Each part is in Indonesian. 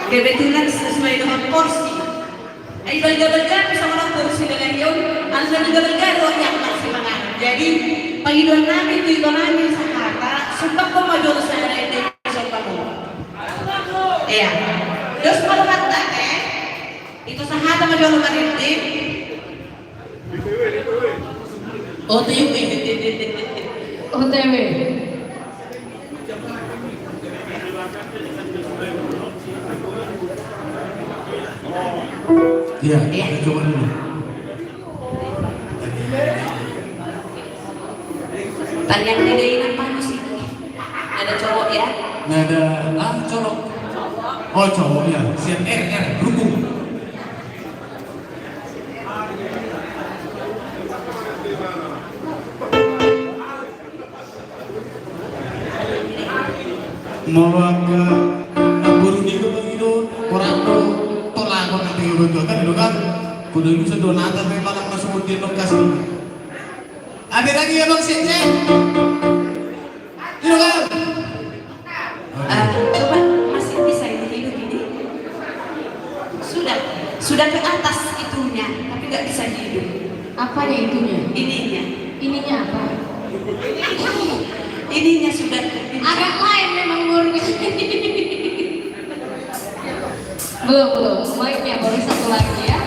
Kebetulan sesuai dengan porsi. Ay balga-balga sa mga porsi na ngayon, ang balga-balga yang masih mengalir. Jadi, panginoon namin ito'y maraming sa kata, sumpah ko major sa ito sumpah mo. Ayan. Diyos malamat natin, ito sa hata major marintin. OTW. OTW. Iya, kita coba dulu. Tanyang nilayin ang panos ini. Ada cowok ya? Nggak ada, cowok. Oh cowok ya, siap dukung. Mawagka naburu dito Panginoon, orang tuh tolak ko natin yung ruto kan, itu kan kudu yung sa donata may malang masumod din ng kasi. Ada lagi ya Bang Sinse? Itu kan? Coba masih bisa ini hidup ini. Sudah ke atas itunya, tapi nggak bisa hidup. Apanya itunya? Ininya. Ininya apa? Ininya sudah Agak lain memang murni. Belum. Mic-nya baru satu lagi ya.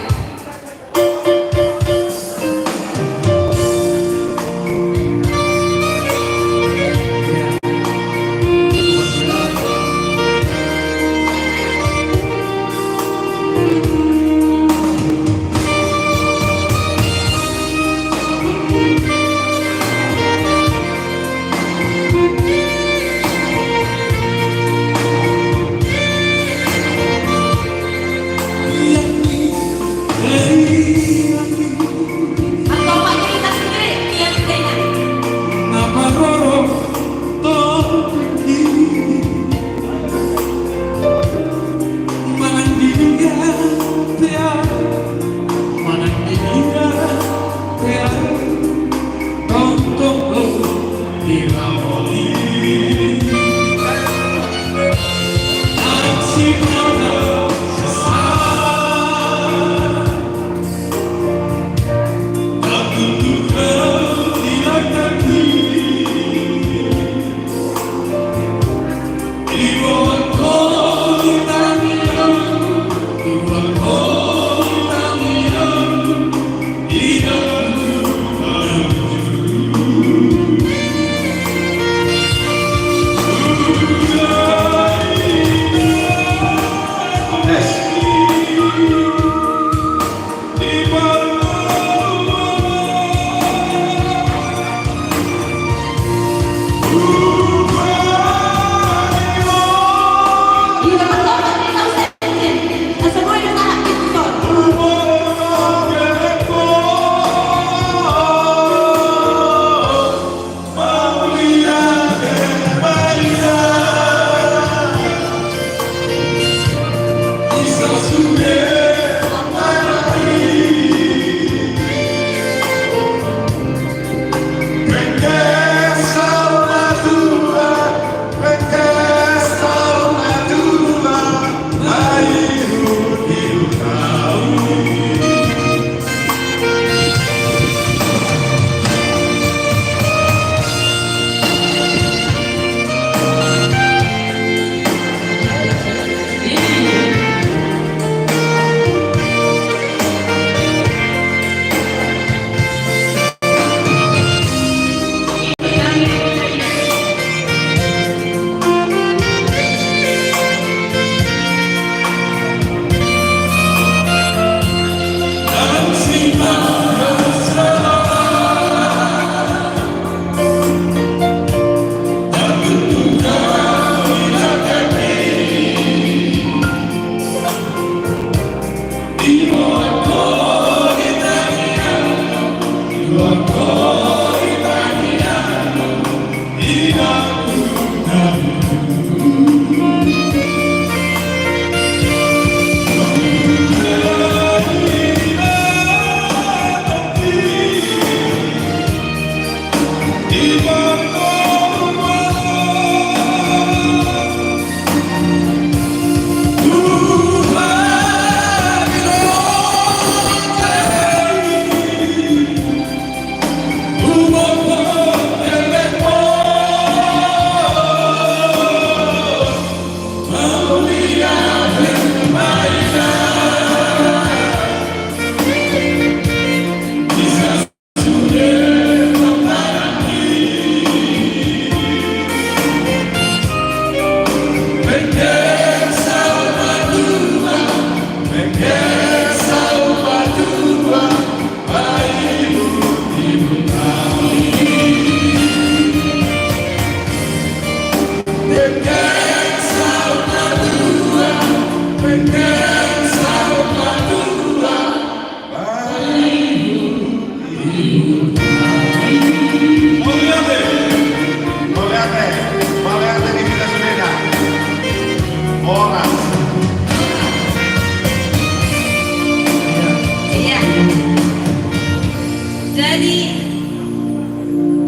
Horas. Iya. Jadi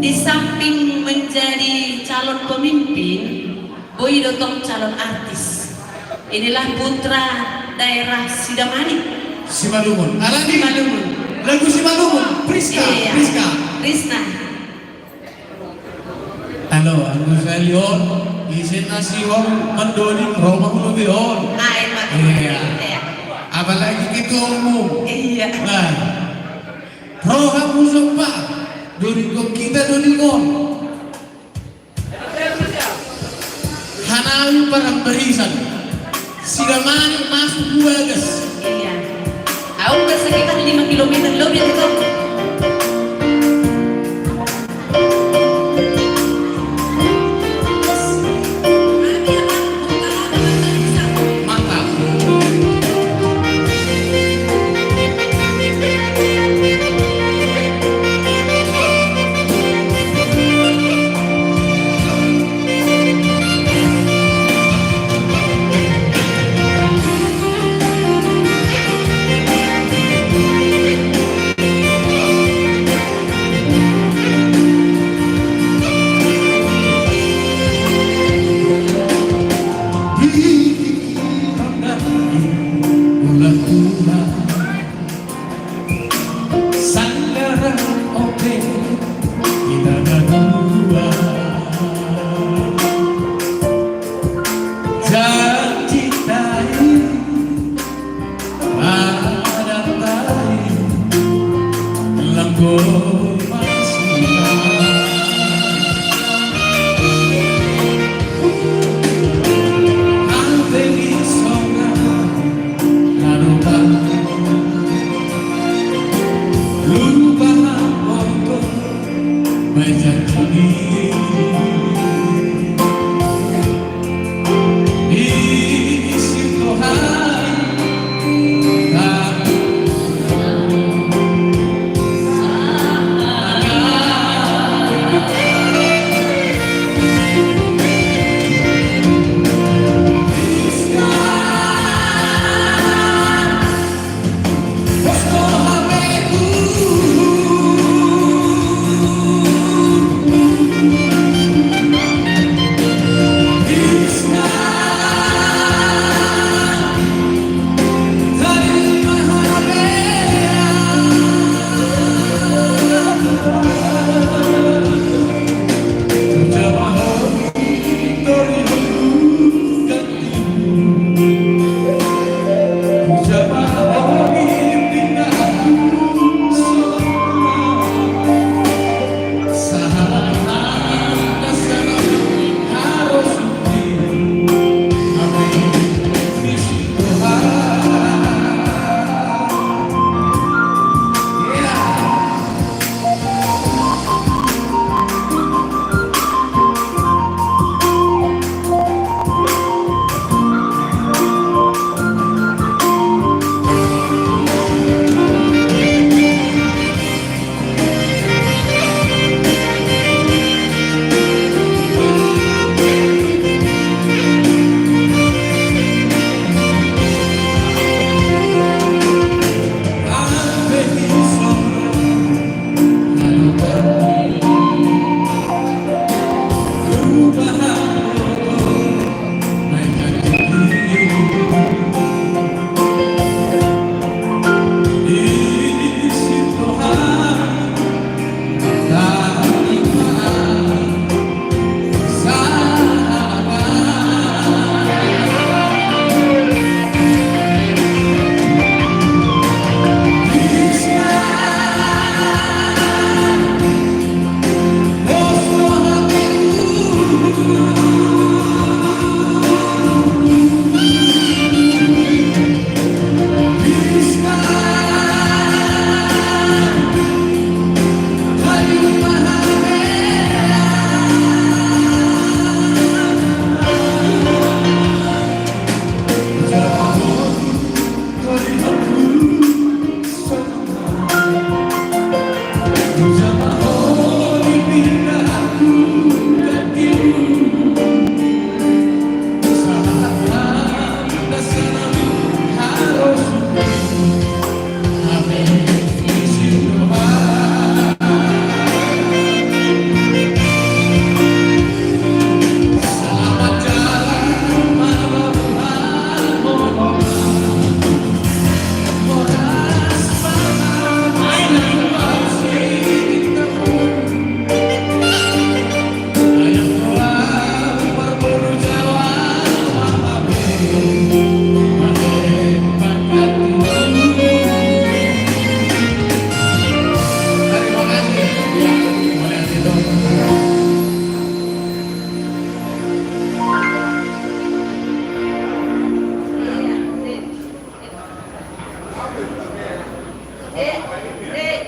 di samping menjadi calon pemimpin, Boy Dotong calon artis. Inilah putra daerah Sidamani. Simalungun. Alani. Simalungun. Lagu Simalungun. Priska. Iya. Priska. Rizna. Halo, aku Selion. Isin nasi hong mendoni rumah lebion. Aimat. Iya. Iya. Apalagi kita umum. Iya. Nah, roh kamu sempat. Doni kok kita doni kok. Hanawi parang barisan. Sidamani masuk dua gas. Iya. Aku udah sekitar 5 kilometer lebih itu. Mantap.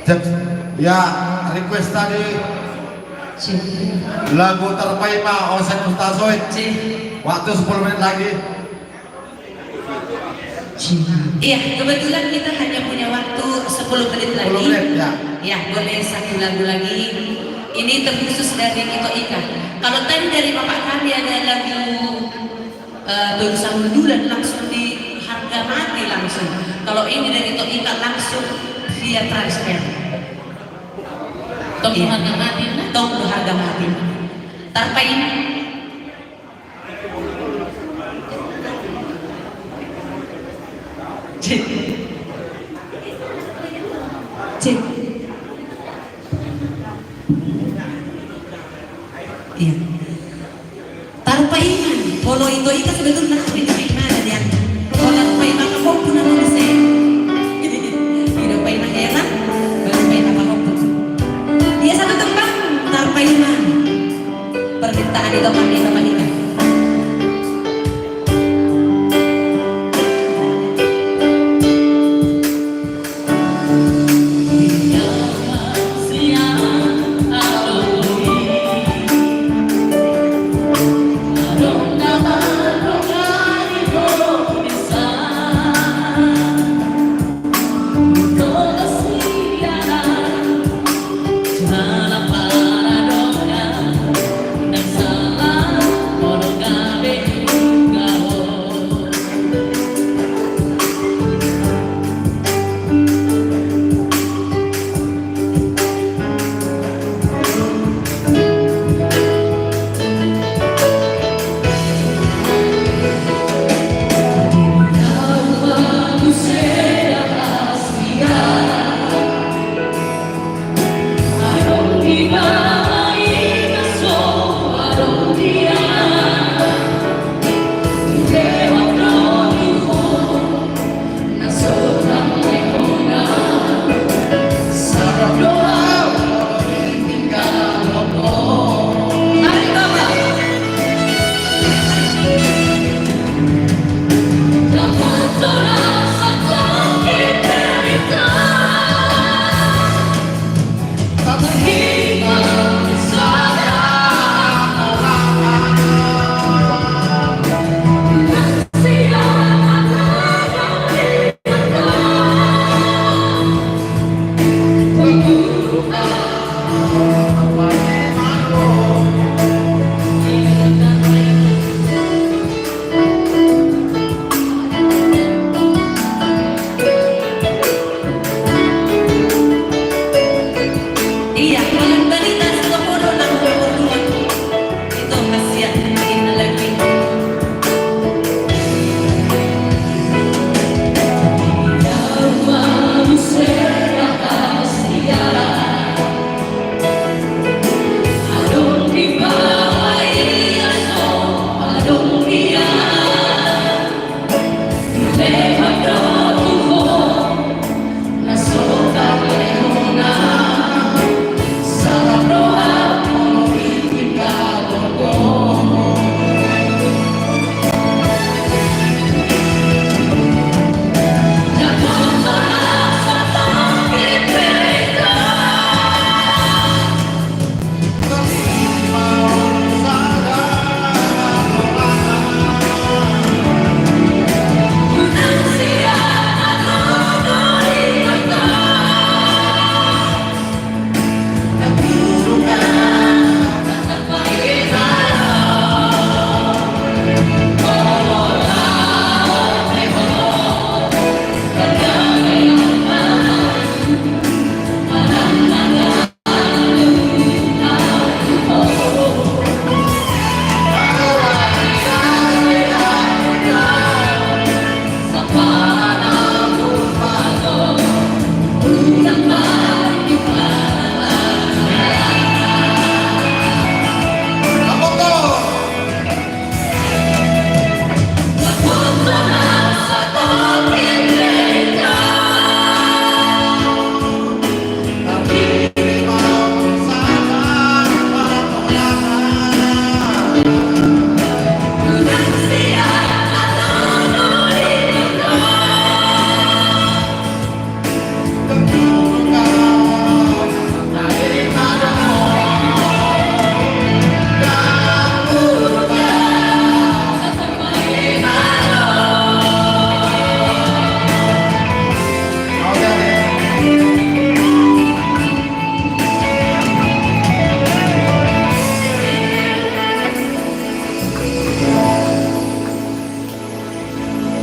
Ya, request tadi lagu terbaik Pak Osek Mustasoid. Waktu 10 menit lagi. Iya, kebetulan kita hanya punya waktu 10 menit lagi. 10 menit, ya. Ya, boleh satu lagu lagi. Ini terkhusus dari Ito Ika. Kalau tadi dari Bapak kami ada lagu Tulisan Bulan langsung di harga mati langsung. Kalau ini dari Ito Ika langsung via transfer. Tong harga mati nah. Tong harga mati. Tanpa ini Cik. Cik. Iya. Tanpa iman, polo itu Ika sebetulnya tapi dari mana dia? Kalau tanpa iman aku pun ada di sini. Hidup iman enak, tanpa iman aku pun. Dia satu tempat tanpa iman. Permintaan itu kami sama Ika.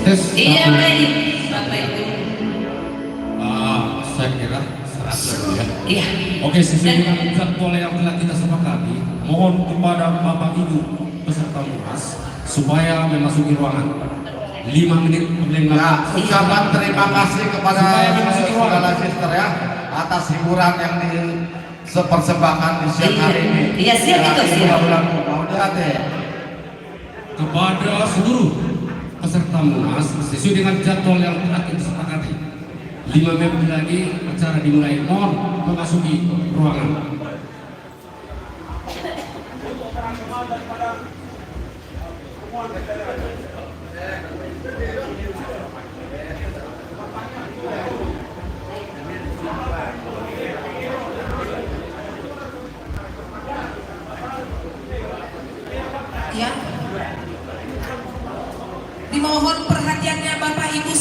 Tes. Iya baik. Bapak Ibu. Saya kira serasa ya. Iya. Oke, sesuai dengan jadwal yang telah kita sepakati, mohon kepada Bapak Ibu peserta MUAS supaya memasuki ruangan. 5 menit Ya, ucapan terima kasih kepada Supaya memasuki ruangan. saudara sister ya atas hiburan yang dipersembahkan di siang hari ini. Iya, siap itu, siap. Mau hati. kepada seluruh peserta MUAS sesuai dengan jadwal yang telah kita sepakati. 5 menit lagi acara dimulai. Mohon memasuki ruangan.